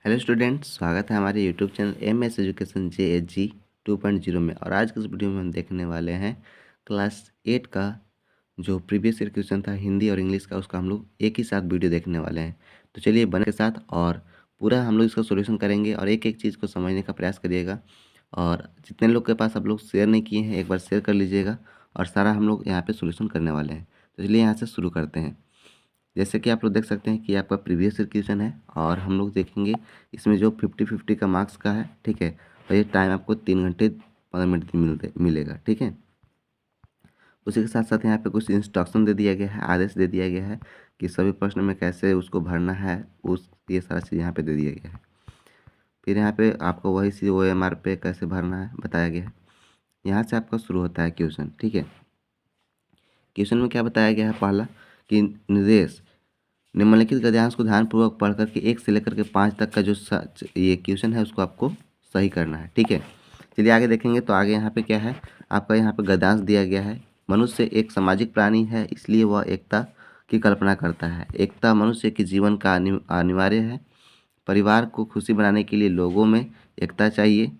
Hello students, स्वागत है हमारे YouTube channel MS education JHG 2.0 में। और आज के इस वीडियो में हम देखने वाले हैं क्लास 8 का जो प्रीवियस ईयर क्वेश्चन था हिंदी और इंग्लिश का, उसका हम लोग एक ही साथ वीडियो देखने वाले हैं। तो चलिए बने के साथ और पूरा हम लोग इसका सोल्यूशन करेंगे और एक एक चीज़ को समझने का प्रयास करिएगा। और जितने लोग के पास आप लोग शेयर नहीं किए हैं एक बार शेयर कर लीजिएगा। और सारा हम लोग यहाँ पर सोल्यूशन करने वाले हैं। तो चलिए यहाँ से शुरू करते हैं। जैसे कि आप लोग देख सकते हैं कि आपका प्रीवियस ईयर क्वेश्चन है और हम लोग देखेंगे इसमें जो 50-50 का मार्क्स का है, ठीक है। और ये टाइम आपको 3 घंटे 15 मिनट मिलेगा, ठीक है। उसी के साथ साथ यहाँ पे कुछ इंस्ट्रक्शन दे दिया गया है, आदेश दे दिया गया है कि सभी प्रश्न में कैसे उसको भरना है, ये सारा चीज़ यहाँ पे दे दिया गया है। फिर यहाँ पे आपको वही चीज़ OMR पे कैसे भरना है बताया गया है। यहाँ से आपका शुरू होता है क्वेश्चन, ठीक है। क्वेश्चन में क्या बताया गया है, पहला कि निर्देश निम्नलिखित गद्यांश को ध्यानपूर्वक पढ़ करके 1 से लेकर के 5 तक का जो ये क्वेश्चन है उसको आपको सही करना है, ठीक है। चलिए आगे देखेंगे। तो आगे यहाँ पे क्या है, आपका यहाँ पे गद्यांश दिया गया है। मनुष्य एक सामाजिक प्राणी है, इसलिए वह एकता की कल्पना करता है। एकता मनुष्य के जीवन का अनिवार्य है। परिवार को खुशी बनाने के लिए लोगों में एकता चाहिए।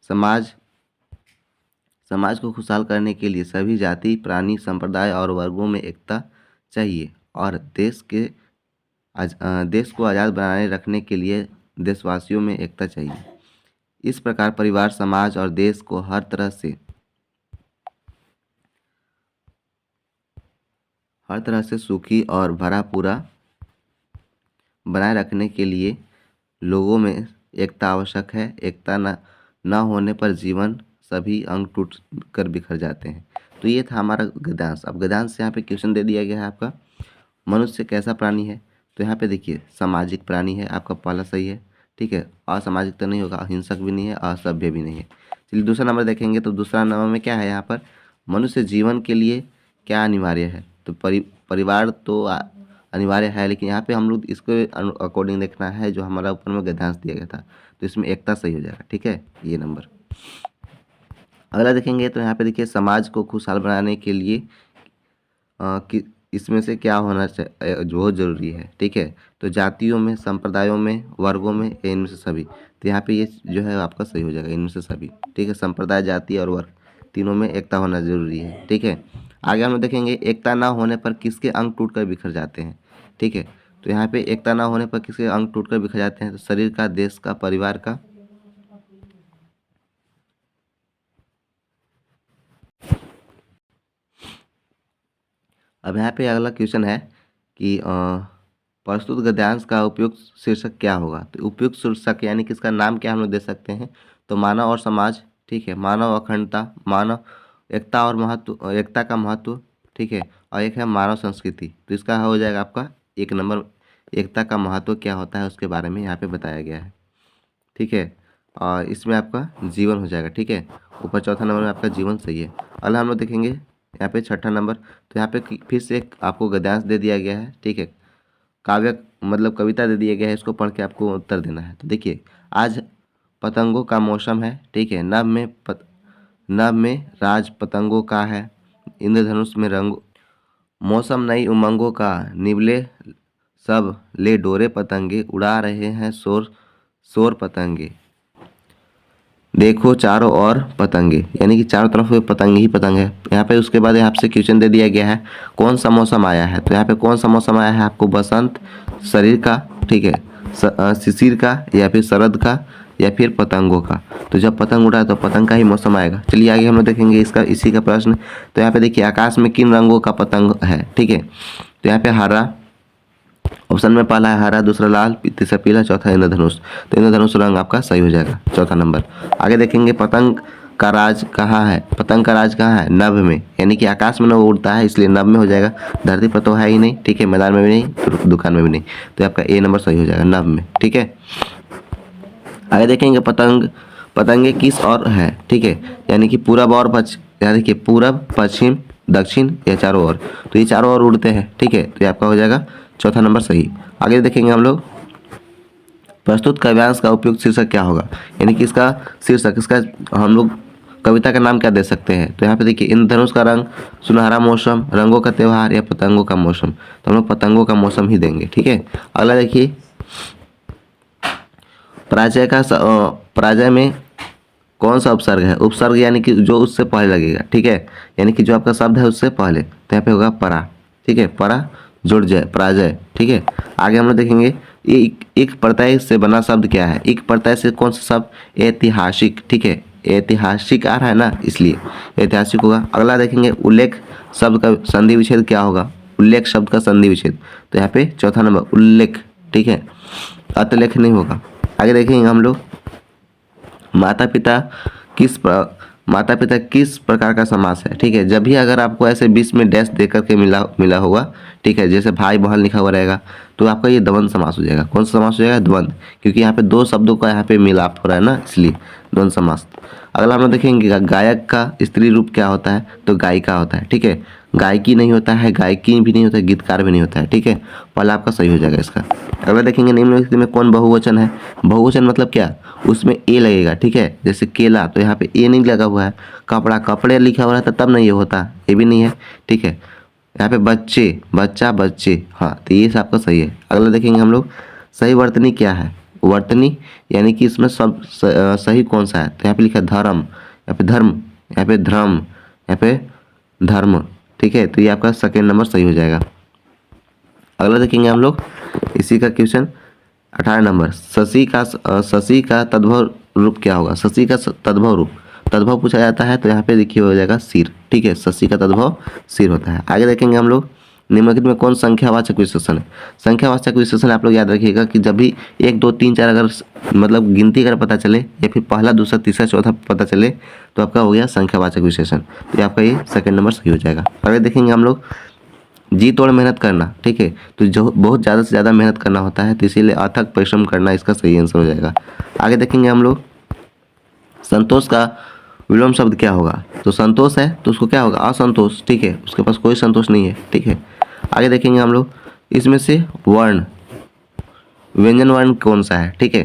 समाज को खुशहाल करने के लिए सभी जाति, प्राणी, संप्रदाय और वर्गों में एकता चाहिए। और देश को आज़ाद बनाए रखने के लिए देशवासियों में एकता चाहिए। इस प्रकार परिवार, समाज और देश को हर तरह से सुखी और भरा पूरा बनाए रखने के लिए लोगों में एकता आवश्यक है। एकता न होने पर जीवन सभी अंग टूट कर बिखर जाते हैं। तो ये था हमारा गद्यांश। अब गद्यांश से यहाँ पे क्वेश्चन दे दिया गया है आपका, मनुष्य कैसा प्राणी है। तो यहाँ पे देखिए सामाजिक प्राणी है, आपका पहला सही है, ठीक है। असामाजिक तो नहीं होगा, अहिंसक भी नहीं है, असभ्य भी नहीं है। चलिए दूसरा नंबर देखेंगे। तो दूसरा नंबर में क्या है, यहाँ पर मनुष्य जीवन के लिए क्या अनिवार्य है। तो परिवार तो अनिवार्य है, लेकिन यहाँ पे हम लोग इसके अकॉर्डिंग देखना है जो हमारा ऊपर में गद्यांश दिया गया था। तो इसमें एकता सही हो जाएगा, ठीक है, ये नंबर। अगला देखेंगे तो यहाँ पे देखिए समाज को खुशहाल बनाने के लिए कि इसमें से क्या होना चाहिए जो बहुत ज़रूरी है, ठीक है। तो जातियों में, संप्रदायों में, वर्गों में, या इनमें से सभी। तो यहाँ पे ये जो है आपका सही हो जाएगा, इनमें से सभी, ठीक है। संप्रदाय, जाति और वर्ग तीनों में एकता होना जरूरी है, ठीक है। आगे हम लोग देखेंगे एकता ना होने पर किसके अंग टूट कर बिखर जाते हैं, ठीक है। तो यहाँ पे एकता ना होने पर किसके अंग टूट कर बिखर जाते हैं। तो शरीर का, देश का, परिवार का। अब यहाँ पे अगला क्वेश्चन है कि प्रस्तुत गद्यांश का उपयुक्त शीर्षक क्या होगा। तो उपयुक्त शीर्षक यानी कि इसका नाम क्या हम लोग दे सकते हैं। तो मानव और समाज, ठीक है। मानव अखंडता, मानव एकता और महत्व, एकता का महत्व, ठीक है। और एक है मानव संस्कृति। तो इसका हो जाएगा आपका 1 नंबर, एकता का महत्व क्या होता है उसके बारे में यहाँ पे बताया गया है, ठीक है। और इसमें आपका जीवन हो जाएगा, ठीक है। ऊपर चौथा नंबर में आपका जीवन सही है। अगला हम लोग देखेंगे यहाँ पे छठा नंबर। तो यहाँ पे फिर से एक आपको गद्यांश दे दिया गया है, ठीक है। काव्य मतलब कविता दे दिया गया है, इसको पढ़ के आपको उत्तर देना है। तो देखिए, आज पतंगों का मौसम है, ठीक है। नभ में राज पतंगों का है, इंद्रधनुष में रंग मौसम नई उमंगों का, निबले सब ले डोरे पतंगे, उड़ा रहे हैं शोर शोर पतंगे, देखो चारों ओर पतंगे। यानी कि चारों तरफ पतंग ही पतंग है यहाँ पे। उसके बाद यहाँ से क्वेश्चन दे दिया गया है कौन सा मौसम आया है। तो यहाँ पे कौन सा मौसम आया है आपको, बसंत, शरीर का, ठीक है, शिशिर का, या फिर शरद का, या फिर पतंगों का। तो जब पतंग उड़ा तो पतंग का ही मौसम आएगा। चलिए आगे हम लोग देखेंगे इसका इसी का प्रश्न। तो यहाँ पे देखिए आकाश में किन रंगों का पतंग है, ठीक है। तो यहाँ पे हरा, ऑप्शन में पहला है हरा, दूसरा लाल, तीसरा पीला, चौथा इंद्रधनुष। तो इंद्रधनुष रंग आपका सही हो जाएगा, चौथा नंबर। आगे देखेंगे पतंग का राज कहाँ है। पतंग का राज कहाँ है, नभ में। यानी कि आकाश में न उड़ता है इसलिए नभ में हो जाएगा। धरती पर तो है ही नहीं, ठीक है, मैदान में भी नहीं, तो दुकान में भी नहीं। तो आपका ए नंबर सही हो जाएगा, नभ में, ठीक है। आगे देखेंगे पतंगे किस और है, ठीक है। यानी कि पूरब और पश्चिम, यानी कि पूरब, पश्चिम, दक्षिण, या चारों ओर। तो ये चारों ओर उड़ते हैं, ठीक है। तो आपका हो जाएगा चौथा नंबर सही। आगे देखेंगे हम लोग प्रस्तुत काव्यांश का उपयुक्त शीर्षक क्या होगा। यानी कि इसका शीर्षक, इसका हम लोग कविता का नाम क्या दे सकते हैं। तो यहाँ पे देखिए इंद्रधनुष का रंग, सुनहरा मौसम, रंगों का त्यौहार, या पतंगों का मौसम। तो हम लोग पतंगों का मौसम ही देंगे, ठीक है। अगला देखिए पराजय में कौन सा उपसर्ग है? उपसर्ग यानी कि जो उससे पहले लगेगा, ठीक है, यानी कि जो आपका शब्द है उससे पहले, तो यहाँ पे होगा परा, ठीक है, परा जुड़ जाए पराजय, ठीक है। आगे हम लोग देखेंगे एक प्रत्यय से बना शब्द क्या है? एक प्रत्यय से कौन सा शब्द? ऐतिहासिक, ठीक है, ऐतिहासिक आ रहा है ना, इसलिए ऐतिहासिक होगा। अगला देखेंगे उल्लेख शब्द का संधि विच्छेद क्या होगा? उल्लेख शब्द का संधि विच्छेद, तो यहाँ पे चौथा नंबर उल्लेख, ठीक है, अतलेख नहीं होगा। आगे देखेंगे हम लोग माता पिता किस प्रकार का समास है? ठीक है, जब भी अगर आपको ऐसे बीच में डैश दे करके मिला होगा, ठीक है, जैसे भाई बहन लिखा हुआ रहेगा, तो आपका ये द्वंद्व समास हो जाएगा। कौन सा समास हो जाएगा? द्वंद्व, क्योंकि यहाँ पे दो शब्दों का यहाँ पे मिलाप हो रहा है ना, इसलिए द्वंद्व समास। अगला हम लोग देखेंगे गायक का स्त्री रूप क्या होता है? तो गायिका होता है, ठीक है, गायकी नहीं होता है, गायकी भी नहीं होता है, गीतकार भी नहीं होता है, ठीक है, पहला आपका सही हो जाएगा इसका। अगला देखेंगे निम्नलिखित में कौन बहुवचन है? बहुवचन मतलब क्या? उसमें ए लगेगा, ठीक है, जैसे केला, तो यहाँ पे ए नहीं लगा हुआ है। कपड़ा, कपड़े लिखा हुआ रहता तब नहीं ये होता, ये भी नहीं है, ठीक है। यहाँ पे बच्चे, बच्चा, बच्चे, हाँ, तो ये आपका सही है। अगला देखेंगे हम लोग सही वर्तनी क्या है? वर्तनी यानी कि इसमें सब सही कौन सा है? तो यहाँ पे लिखा है धर्म, यहाँ पे धर्म, यहाँ पे धर्म, यहाँ पे धर्म, ठीक है, तो ये आपका सेकेंड नंबर सही हो जाएगा। अगला देखेंगे हम लोग इसी का क्वेश्चन 18 नंबर, शशि का तद्भव रूप क्या होगा? शशि का तद्भव रूप, तद्भव पूछा जाता है, तो यहाँ पे देखिए हो जाएगा सिर, ठीक है, शशि का तद्भव सिर होता है। आगे देखेंगे हम लोग निम्नलिखित में कौन संख्यावाचक विशेषण है? संख्यावाचक विशेषण आप लोग याद रखिएगा कि जब भी 1 2 3 4 अगर मतलब गिनती अगर पता चले या फिर पहला दूसरा तीसरा चौथा पता चले तो आपका हो गया संख्यावाचक विशेषण, तो ये आपका ये सेकंड नंबर सही हो जाएगा। आगे देखेंगे हम लोग जी तोड़ मेहनत करना, ठीक है, तो जो बहुत ज़्यादा से ज़्यादा मेहनत करना होता है, तो इसीलिए अथक परिश्रम करना इसका सही आंसर हो जाएगा। आगे देखेंगे हम लोग संतोष का विलोम शब्द क्या होगा? तो संतोष है तो उसको क्या होगा? असंतोष, ठीक है, उसके पास कोई संतोष नहीं है, ठीक है। आगे देखेंगे हम लोग इसमें से वर्ण, व्यंजन वर्ण कौन सा है? ठीक है,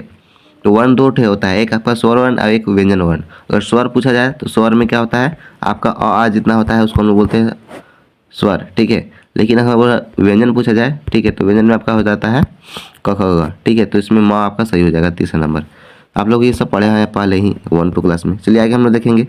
तो वर्ण दो ठे होता है, एक आपका स्वर वर्ण और एक व्यंजन वर्ण। अगर स्वर पूछा जाए तो स्वर में क्या होता है? आपका अ आ जितना होता है उसको हम लोग बोलते हैं स्वर, ठीक है, लेकिन अगर व्यंजन पूछा जाए, ठीक है, तो व्यंजन में आपका हो जाता है क ख ग, ठीक है, तो इसमें म आपका सही हो जाएगा तीसरा नंबर। आप लोग ये सब पढ़े हैं पहले ही 1 2 क्लास में। चलिए आगे हम लोग देखेंगे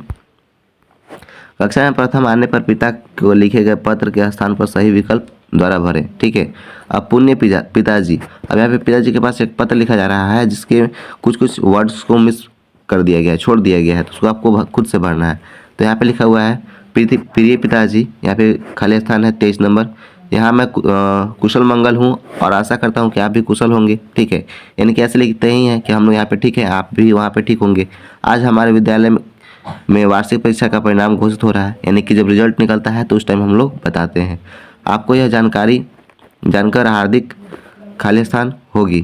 कक्षा में प्रथम आने पर पिता को लिखे गए पत्र के स्थान पर सही विकल्प द्वारा भरें, ठीक है। अब पुण्य पिताजी, अब यहाँ पे पिताजी के पास एक पत्र लिखा जा रहा है जिसके कुछ वर्ड्स को मिस कर दिया गया है, छोड़ दिया गया है, तो उसको आपको खुद से भरना है। तो यहाँ पे लिखा हुआ है प्रिय पिताजी, यहाँ पे खाली स्थान है 23 नंबर। यहाँ मैं कुशल मंगल हूँ और आशा करता हूँ कि आप भी कुशल होंगे, ठीक है, यानी कि ऐसे लिखते ही हैं कि हम लोग यहाँ पे ठीक है, आप भी वहाँ पे ठीक होंगे। आज हमारे विद्यालय में वार्षिक परीक्षा का परिणाम घोषित हो रहा है, यानी कि जब रिजल्ट निकलता है तो उस टाइम हम लोग बताते हैं। आपको यह जानकारी जानकर हार्दिक खाली स्थान होगी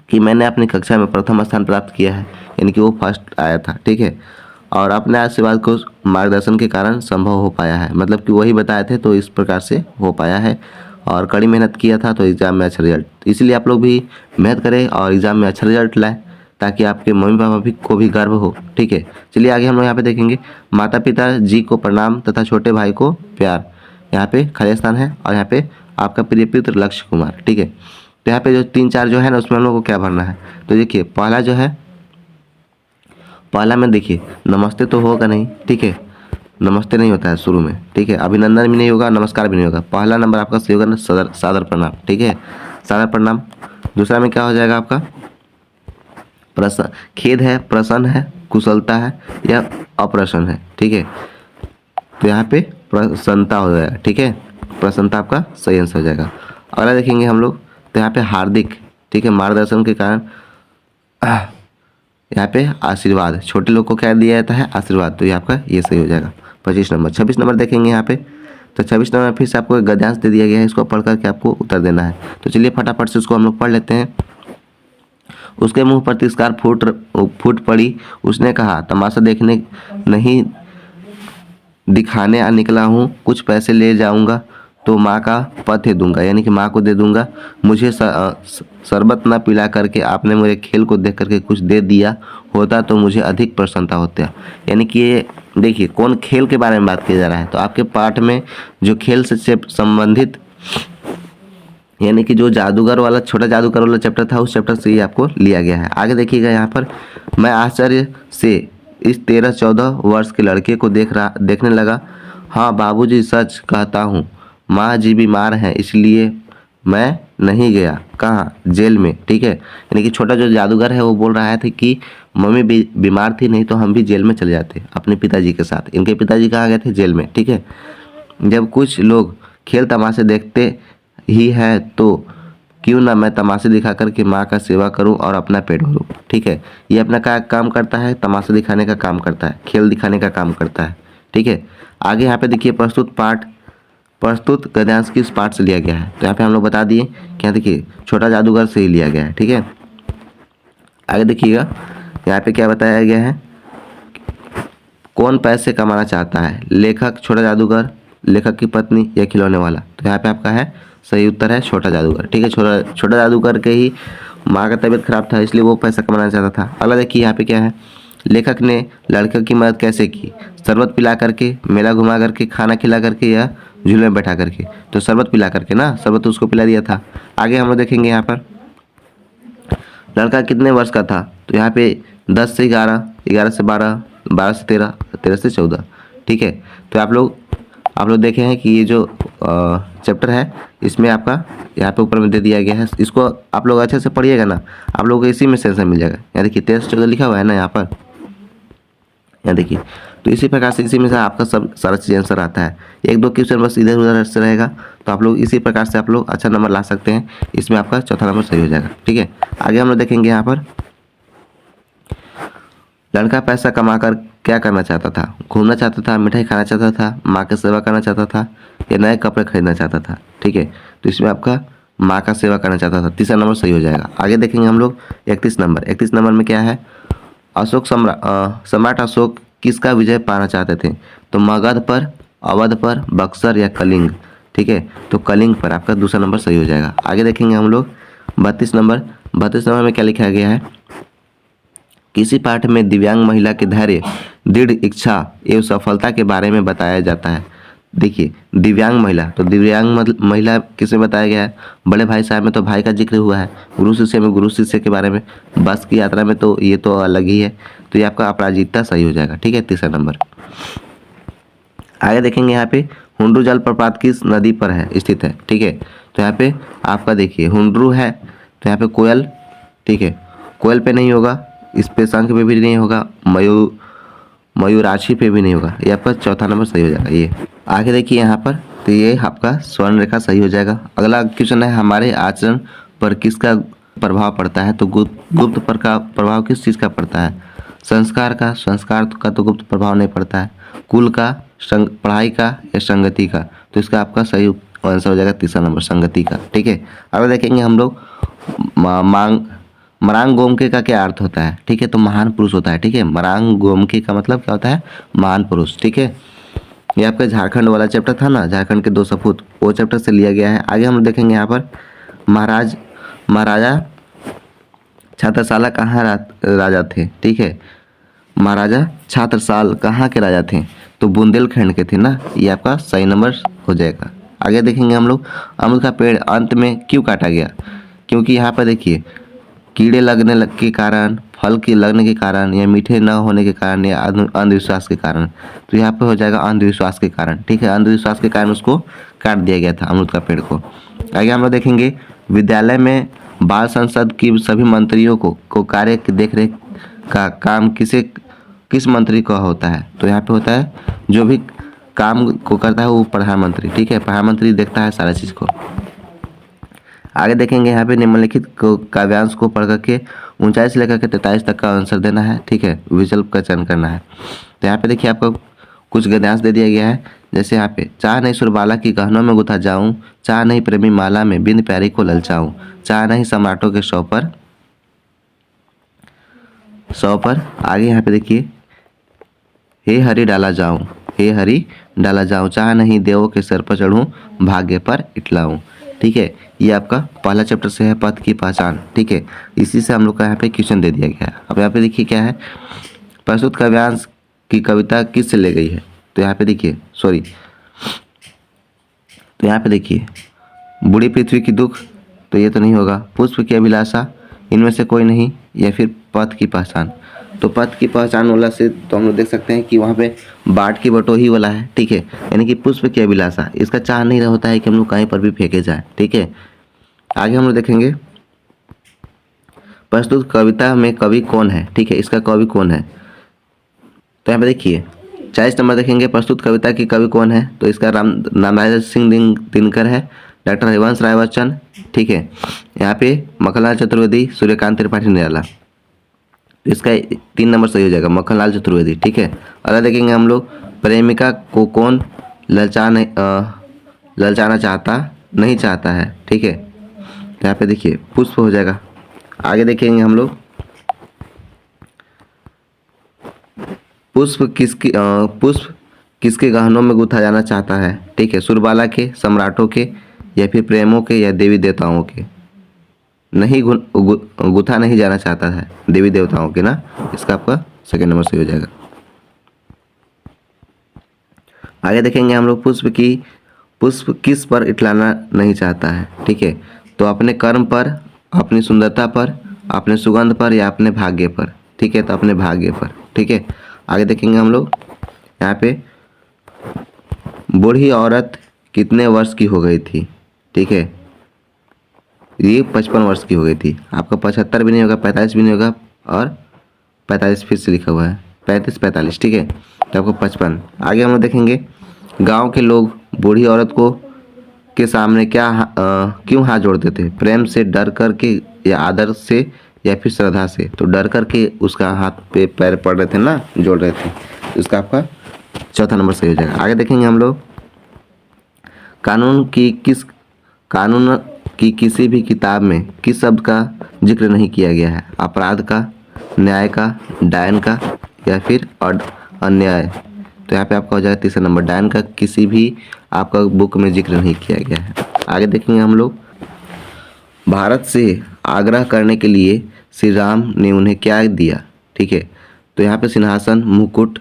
कि मैंने अपनी कक्षा में प्रथम स्थान प्राप्त किया है, यानी कि वो फर्स्ट आया था, ठीक है, और अपने आशीर्वाद को मार्गदर्शन के कारण संभव हो पाया है, मतलब कि वही बताए थे तो इस प्रकार से हो पाया है, और कड़ी मेहनत किया था तो एग्ज़ाम में अच्छा रिजल्ट। तो इसलिए आप लोग भी मेहनत करें और एग्ज़ाम में अच्छा रिजल्ट लाएं ताकि आपके मम्मी पापा भी को भी गर्व हो, ठीक है। चलिए आगे हम लोग यहाँ पे देखेंगे माता पिता जी को प्रणाम तथा छोटे भाई को प्यार, यहाँ पे खाली स्थान है, और यहाँ पे आपका प्रिय पुत्र लक्ष्य कुमार, ठीक है। तो यहाँ पे जो 3 4 जो है ना उसमें हम लोग को क्या भरना है? तो देखिए पहला जो है, पहला में देखिए नमस्ते तो होगा नहीं, ठीक है, नमस्ते नहीं होता है शुरू में, ठीक है, अभिनंदन भी नहीं होगा, नमस्कार भी नहीं होगा। पहला नंबर आपका सही होगा ना सादर प्रणाम, ठीक है, सादर प्रणाम। दूसरा में क्या हो जाएगा आपका? खेद है, प्रसन्न है, कुशलता है या अप्रसन्न है, ठीक है, तो यहाँ पे प्रसन्नता हो जाएगा, ठीक है, प्रसन्नता आपका सही आंसर हो जाएगा। अगला देखेंगे हम लोग तो यहाँ पे हार्दिक, ठीक है, मार्गदर्शन के कारण यहाँ पे आशीर्वाद, छोटे लोग को क्या दिया जाता है? आशीर्वाद, तो ये आपका ये सही हो जाएगा 25 नंबर। 26 नंबर देखेंगे यहाँ पे, तो 26 नंबर फिर से आपको एक गद्यांश दे दिया गया है, इसको पढ़ करके आपको उत्तर देना है। तो चलिए फटाफट से उसको हम लोग पढ़ लेते हैं। उसके मुंह पर तिरस्कार फूट पड़ी, उसने कहा तमाशा देखने नहीं दिखाने निकला हूँ, कुछ पैसे ले जाऊँगा तो माँ का पथ्य दूंगा, यानी कि माँ को दे दूंगा। मुझे शरबत न पिला करके आपने मेरे खेल को देख करके कुछ दे दिया होता तो मुझे अधिक प्रसन्नता होता। यानी कि ये देखिए कौन खेल के बारे में बात किया जा रहा है, तो आपके पाठ में जो खेल से संबंधित यानी कि जो जादूगर वाला छोटा जादूगर वाला चैप्टर था उस चैप्टर से ही आपको लिया गया है। आगे देखिएगा यहाँ पर, मैं आश्चर्य से इस 13-14 वर्ष के लड़के को देखने लगा। हाँ बाबूजी, सच कहता हूँ, माँ जी बीमार हैं इसलिए मैं नहीं गया। कहाँ? जेल में। ठीक है, यानी कि छोटा जो जादूगर है वो बोल रहा था कि मम्मी भी बीमार थी, नहीं तो हम भी जेल में चले जाते अपने पिताजी के साथ। इनके पिताजी कहाँ गए थे? जेल में। ठीक है, जब कुछ लोग खेल तमाशे देखते ही है तो क्यों ना मैं तमाशे दिखा कर के माँ का सेवा करूं और अपना पेट भरूं। ठीक है, ये अपना क्या काम करता है? तमाशा दिखाने का काम करता है, खेल दिखाने का काम करता है। ठीक है, आगे यहाँ पे देखिए, प्रस्तुत गद्यांश किस पाठ से लिया गया है? तो यहाँ पे हम लोग बता दिए, क्या देखिए छोटा जादूगर से ही लिया गया है। ठीक है, आगे देखिएगा, यहाँ पे क्या बताया गया है, कौन पैसे कमाना चाहता है? लेखक, छोटा जादूगर, लेखक की पत्नी या खिलौने वाला? तो यहाँ पे आपका है सही उत्तर है छोटा जादूगर। ठीक है, छोटा जादूगर के ही माँ का तबीयत खराब था इसलिए वो पैसा कमाना चाहता था। अगला देखिए यहाँ पे क्या है, लेखक ने लड़के की मदद कैसे की? शरबत पिला करके, मेला घुमा करके, खाना खिला करके या झूले में बैठा करके? तो शरबत पिला करके ना, शरबत तो उसको पिला दिया था। आगे हम लोग देखेंगे यहाँ पर, लड़का कितने वर्ष का था? तो यहाँ पे 10 से 11, 11 से 12, 12 से 13, 13 से 14। ठीक है, तो आप लोग देखे हैं कि ये जो चैप्टर है इसमें आपका यहाँ पे ऊपर में दे दिया गया है, इसको आप लोग अच्छे से पढ़िएगा ना, आप लोगों को इसी में सेंसर मिल जाएगा। यहाँ देखिए 13 से 14 लिखा हुआ है ना यहाँ पर, यहाँ देखिए। तो इसी प्रकार से इसी में से आपका सब सारा चीज़ आंसर आता है। 1-2 क्वेश्चन बस इधर उधर से रहेगा, तो आप लोग इसी प्रकार से आप लोग अच्छा नंबर ला सकते हैं। इसमें आपका चौथा नंबर सही हो जाएगा। ठीक है, आगे हम लोग देखेंगे यहाँ पर, लड़का पैसा कमाकर क्या करना चाहता था? घूमना चाहता था, मिठाई खाना चाहता था, माँ की सेवा करना चाहता था या नए कपड़े खरीदना चाहता था? ठीक है, तो इसमें आपका माँ का सेवा करना चाहता था, तीसरा नंबर सही हो जाएगा। आगे देखेंगे हम लोग 31 नंबर। 31 नंबर में क्या है, सम्राट अशोक किसका विजय पाना चाहते थे? तो मगध पर, अवध पर, बक्सर या कलिंग? ठीक है, तो कलिंग पर आपका दूसरा नंबर सही हो जाएगा। आगे देखेंगे हम लोग 32 नंबर। 32 नंबर में क्या लिखा गया है, किसी पाठ में दिव्यांग महिला के धैर्य, दृढ़ इच्छा एवं सफलता के बारे में बताया जाता है। देखिए दिव्यांग महिला, तो दिव्यांग महिला किसमें बताया गया है? बड़े भाई साहब में तो भाई का जिक्र हुआ है, गुरु शिष्य में गुरु शिष्य के बारे में, बस की यात्रा में तो ये तो अलग ही है। तो ये आपका अपराजिता सही हो जाएगा। ठीक है, तीसरा नंबर। आगे देखेंगे यहाँ पे, हुंड्रू जलप्रपात किस नदी पर है स्थित है? ठीक है, तो यहाँ पे आपका देखिए हुंड्रू है, तो यहाँ पे कोयल, ठीक है, कोयल पे नहीं होगा, इस पे शंख पे भी नहीं होगा, मयूराक्षी पे भी नहीं होगा। ये आपका चौथा नंबर सही हो जाएगा। ये आगे देखिए यहाँ पर, तो ये आपका स्वर्ण रेखा सही हो जाएगा। अगला क्वेश्चन है, हमारे आचरण पर किसका प्रभाव पड़ता है? तो गुप्त पर का प्रभाव किस चीज़ का पड़ता है? संस्कार का? संस्कार का तो गुप्त प्रभाव नहीं पड़ता है। कुल का, पढ़ाई का या संगति का? तो इसका आपका सही आंसर हो जाएगा तीसरा नंबर, संगति का। ठीक है, अगर देखेंगे हम लोग मरांग गोमके का क्या अर्थ होता है? ठीक है, तो महान पुरुष होता है। ठीक है, मरांग गोमके का मतलब क्या होता है? महान पुरुष। ठीक है, ये आपका झारखंड वाला चैप्टर था ना, झारखंड के 2 सपूत, वो चैप्टर से लिया गया है। आगे हम लोग देखेंगे यहाँ पर, महाराजा छत्रसाल कहाँ राजा थे? ठीक है, महाराजा छत्रसाल कहाँ के राजा थे? तो बुंदेलखंड के थे ना, ये आपका सही नंबर हो जाएगा। आगे देखेंगे हम लोग, अमरूद का पेड़ अंत में क्यों काटा गया? क्योंकि यहाँ पर देखिए कीड़े लगने के कारण, फल के लगने के कारण, या मीठे न होने के कारण, या अंधविश्वास के कारण? तो यहाँ पे हो जाएगा अंधविश्वास के कारण। ठीक है, अंधविश्वास के कारण उसको काट दिया गया था अमरूद का पेड़ को। आगे हम लोग देखेंगे, विद्यालय में बाल संसद की सभी मंत्रियों को कार्य की देखरेख का काम किस मंत्री का होता है? तो यहाँ पे होता है, जो भी काम को करता है वो प्रधानमंत्री। ठीक है, प्रधानमंत्री देखता है सारा चीज़ को। आगे देखेंगे यहाँ पे, निम्नलिखित काव्यांश को पढ़ करके 39 से लेकर के 43 तक का आंसर देना है। ठीक है, विकल्प का चयन करना है। तो यहाँ पे देखिए आपको कुछ गद्यांश दे दिया गया है, जैसे यहाँ पे, चाह नहीं सुरबाला की गहनों में गुथा जाऊं, चाह नहीं प्रेमी माला में बिंद प्यारी को ललचाऊं, चाह नहीं सम्राटों के सौ पर। आगे यहाँ पे देखिए, हे हरि डाला जाऊं, हे हरि डाला जाऊं, चाह नहीं देवों के सर पर चढ़ूं, भाग्य पर इटलाऊं। ठीक है, ये आपका पहला चैप्टर से है, पद की पहचान। ठीक है, इसी से हम लोग का यहाँ पे क्वेश्चन दे दिया गया है। अब यहाँ पे देखिए क्या है, प्रस्तुत काव्यांश की कविता किस से ले गई है? तो यहाँ पे देखिए, तो यहाँ पे देखिए, बूढ़ी पृथ्वी की दुख तो ये तो नहीं होगा। पुष्प की अभिलाषा, इनमें से कोई नहीं। या फिर पथ की पहचान, तो पथ की पहचान वाला से तो हम लोग देख सकते हैं कि वहाँ पे बाट की बटोही वाला है, ठीक है। यानी कि पुष्प की अभिलाषा, इसका चाह नहीं होता है कि हम लोग कहीं पर भी फेंके जाए, ठीक है। आगे हम लोग देखेंगे प्रस्तुत कविता में कवि कौन है, ठीक है। इसका कवि कौन है, तो यहाँ पे देखिए 40 नंबर देखेंगे प्रस्तुत कविता की कवि कौन है। तो इसका रामराज सिंह दिनकर है, डॉक्टर हरिवंश राय बच्चन, ठीक है। यहाँ पे मक्खनलाल चतुर्वेदी, सूर्यकांत त्रिपाठी निराला। इसका 3 नंबर सही हो जाएगा, मक्खनलाल चतुर्वेदी, ठीक है। अगला देखेंगे हम लोग प्रेमिका को कौन ललचाना नहीं चाहता है, ठीक है। तो यहाँ पे देखिए पुष्प हो जाएगा। आगे देखेंगे हम लोग पुष्प किसके गहनों में गुथा जाना चाहता है, ठीक है। सुरबाला के, सम्राटों के, या फिर प्रेमों के, या देवी देवताओं के। नहीं गुथा नहीं जाना चाहता है, देवी देवताओं के ना। इसका आपका सेकंड नंबर सही हो जाएगा। आगे देखेंगे हम लोग पुष्प किस पर इटलाना नहीं चाहता है, ठीक है। तो अपने कर्म पर, अपनी सुंदरता पर, अपने सुगंध पर, या अपने भाग्य पर, ठीक है। तो अपने भाग्य पर, ठीक है। आगे देखेंगे हम लोग यहाँ पे बूढ़ी औरत कितने वर्ष की हो गई थी, ठीक है। ये 55 वर्ष की हो गई थी। आपका 75 भी नहीं होगा, 45 भी नहीं होगा, और 45 फिर से लिखा हुआ है, 35-45, ठीक है। तो आपको 55। आगे हम लोग देखेंगे गांव के लोग बूढ़ी औरत को के सामने क्यों हाथ जोड़ते थे, प्रेम से, डर कर के, या आदर से, या फिर श्रद्धा से। तो डर कर के उसका हाथ पे पैर पड़ रहे थे ना, जोड़ रहे थे। तो इसका आपका चौथा नंबर सही हो जाएगा। आगे देखेंगे हम लोग कानून की किसी भी किताब में किस शब्द का जिक्र नहीं किया गया है, अपराध का, न्याय का, डायन का, या फिर अन्याय। तो यहाँ पे आपका हो जाएगा तीसरा नंबर, डायन का किसी भी आपका बुक में जिक्र नहीं किया गया है। आगे देखेंगे हम लोग भारत से आग्रह करने के लिए श्री राम ने उन्हें क्या दिया, ठीक है। तो यहाँ पे सिंहासन, मुकुट,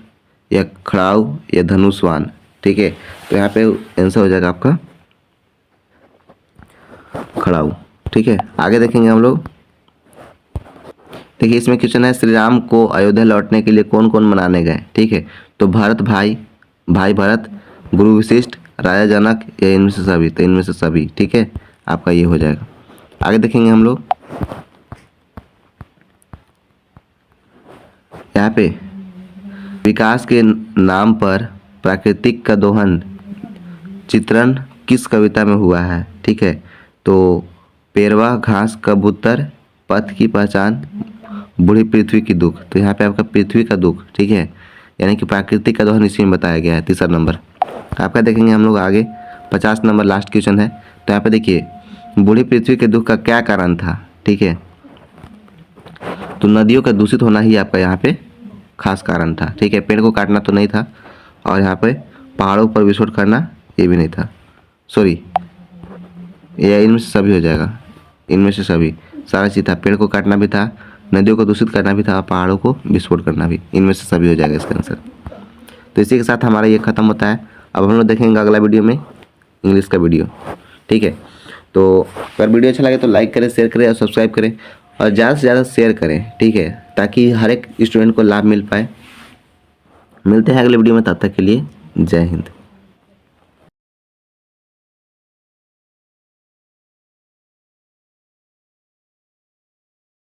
या खड़ाऊ, या धनुष्वान, ठीक है। तो यहाँ पे आंसर हो जाएगा आपका खड़ाऊ, ठीक है। आगे देखेंगे हम लोग, देखिए इसमें क्वेश्चन है श्री राम को अयोध्या लौटने के लिए कौन कौन मनाने गए, ठीक है। तो भरत भाई भरत, गुरु वशिष्ठ, राजा जनक, या इनमें से सभी। तो इनमें से सभी, ठीक है। आपका ये हो जाएगा। आगे देखेंगे हम लोग यहाँ पे विकास के नाम पर प्राकृतिक का दोहन चित्रण किस कविता में हुआ है, ठीक है। तो पेरवा, घास, कबूतर, पथ की पहचान, बूढ़ी पृथ्वी की दुख। तो यहाँ पे आपका पृथ्वी का दुख, ठीक है। यानी कि प्राकृतिक का दोहन इसी में बताया गया है, तीसरा नंबर। आपका देखेंगे हम लोग आगे 50 नंबर लास्ट क्वेश्चन है। तो यहाँ पे देखिए बूढ़ी पृथ्वी के दुख का क्या कारण था, ठीक है। तो नदियों का दूषित होना ही आपका यहाँ पे खास कारण था, ठीक है। पेड़ को काटना तो नहीं था, और यहाँ पे पहाड़ों पर विस्फोट करना ये भी नहीं था, सॉरी, ये इनमें से सभी हो जाएगा। इनमें से सभी सारा चीज़ था, पेड़ को काटना भी था, नदियों को दूषित करना भी था, और पहाड़ों को विस्फोट करना भी, इनमें से सभी हो जाएगा इसका आंसर। तो इसी के साथ हमारा ये ख़त्म होता है। अब हम लोग देखेंगे अगला वीडियो में इंग्लिश का वीडियो, ठीक है। तो अगर वीडियो अच्छा लगे तो लाइक करें, शेयर करें, और सब्सक्राइब करें, और ज़्यादा से ज़्यादा शेयर करें, ठीक है, ताकि हर एक स्टूडेंट को लाभ मिल पाए। मिलते हैं अगले वीडियो में, तब तक के लिए जय हिंद।